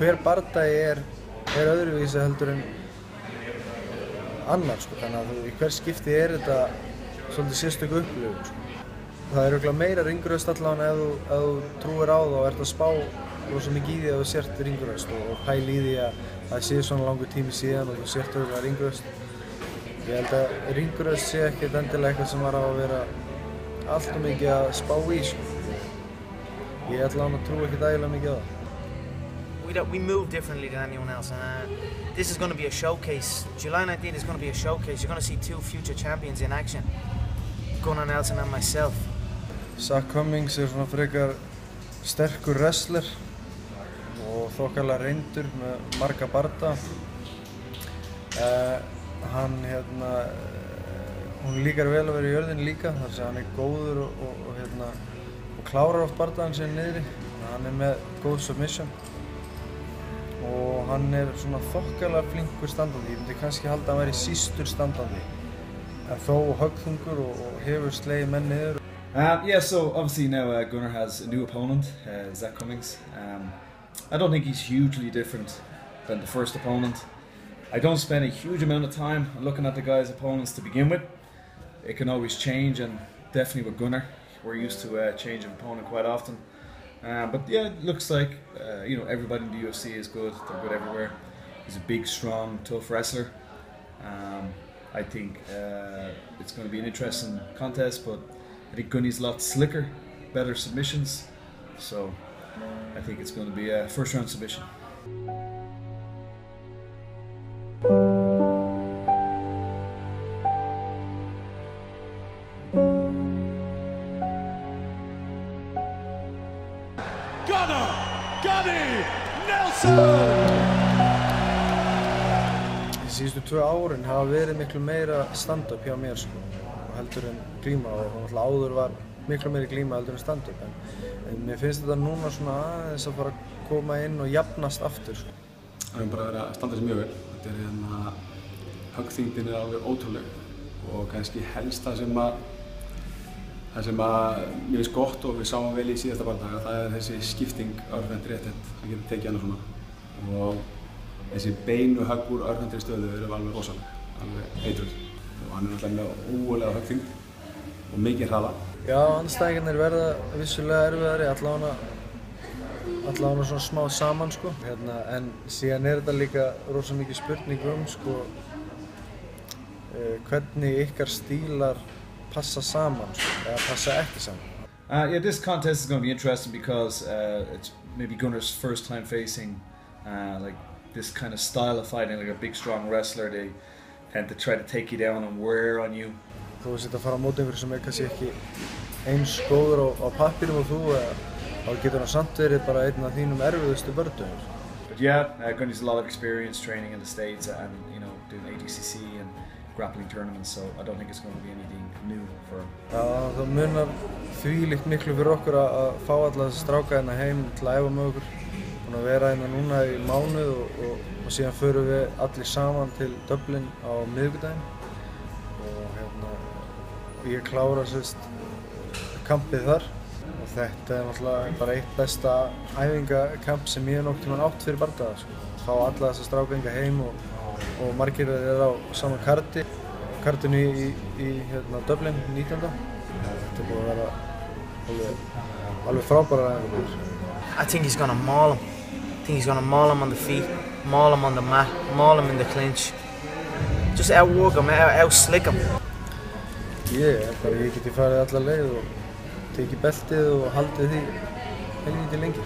hver bardagi öðruvísi heldur en annar, sko, þannig að í hver skipti þetta svolítið sérstök upplifun, sko. Það örugglega meira ringuröst allavega ef þú trúir á það og ert að spá rosa mikið í því að þú sért ringuröst og pæli í því að það sé svona langur tími síðan og þú sért örugglega ringuröst. Ég held að ringuröst sé ekkert endilega eitthvað sem var á að vera allt og mikið að spá í, sko. Ég allavega trúi ekkert ægilega mikið á það. We move differently than anyone else. This is going to be a showcase. July 19th is going to be a showcase. You're going to see two future champions in action, Gunnar Nelson and myself. Zak Cummings svona frekar sterkur wrestler og þokkalega reyndur með marga barda. Hún líkar vel að vera í jörðinni líka, þar sem hann góður og klárar oft bardagann sér niðri. Hann með góð submission. Og hann svona þokkalega flinkur standandi. Ég myndi kannski halda að hann væri sístur standandi. En þó höggþungur og hefur slegið menn niður. Yeah, so obviously now Gunnar has a new opponent, Zak Cummings. I don't think he's hugely different than the first opponent. I don't spend a huge amount of time looking at the guy's opponents to begin with. It can always change, and definitely with Gunnar, we're used to changing opponent quite often. But yeah, it looks like everybody in the UFC is good. They're good everywhere. He's a big, strong, tough wrestler. I think it's going to be an interesting contest, but I think Gunny's a lot slicker, better submissions. So I think it's going to be a first round submission. Gunnar Nelson! Síðustu 2 árin hafa verið miklu meira stand-up hjá mér, sko, heldur en glíma, og áður var miklu meiri glíma heldur en stand-up, en mér finnst þetta núna svona aðeins að fara að koma inn og jafnast aftur, sko. Það hefur bara verið að standa sig mjög vel. Þetta höggþyngdin alveg ótrúleg og kannski helst það sem mér finnst gott og við sáum vel í síðasta bardaga, það þessi skipting örvendri réttend, hann getur tekið hana svona, og þessi beinu högg úr örvendri stöðu eru alveg rosaleg, alveg eitruð, og hann náttúrulega með ógulega höggþyngd og mikið hraða. Já, andstæðingarnir verða vissulega erfiðari, allavega svona smá saman, sko, en síðan þetta líka rosa mikið spurning sko, hvernig ykkar stílar passa saman, eða passa ekki saman. Yeah, this contest is going to be interesting because it's maybe Gunnar's first time facing like this kind of style of fighting, like a big strong wrestler. They tend to try to take you down and wear on you. Þú veist að fara á móti einhverju sem kannski ekki eins góður á pappírum og þú, þá getur hann samt verið bara einn af þínum erfiðustu bördum. But yeah, Gunny's a lot of experience training in the States and doing ADCC and grappling tournaments, so I don't think it's going to be anything new for him. Já, það munar þvílíkt miklu fyrir okkur að fá alla þessa stráka hérna heim til að æfa með okkur. Búin að vera hérna núna í mánuð og síðan förum við allir saman til Dublin á miðvikudaginn og ég klára kampið þar og þetta náttúrulega bara eitt besta æfingakamp sem ég nokkuð tímann átt fyrir bardaga, sko. Fá alla þessa stráka hingað heim og margir á sama kartinu í Dublin 19. Þetta búið að vera alveg frábærar æfingar. I think he's gonna maul him. I think he's gonna maul him on the feet, maul him on the mat, maul him in the clinch. Just outwork him, outslick him. Ég geti farið alla leið og tekið beltið og haldið því helviti lengi.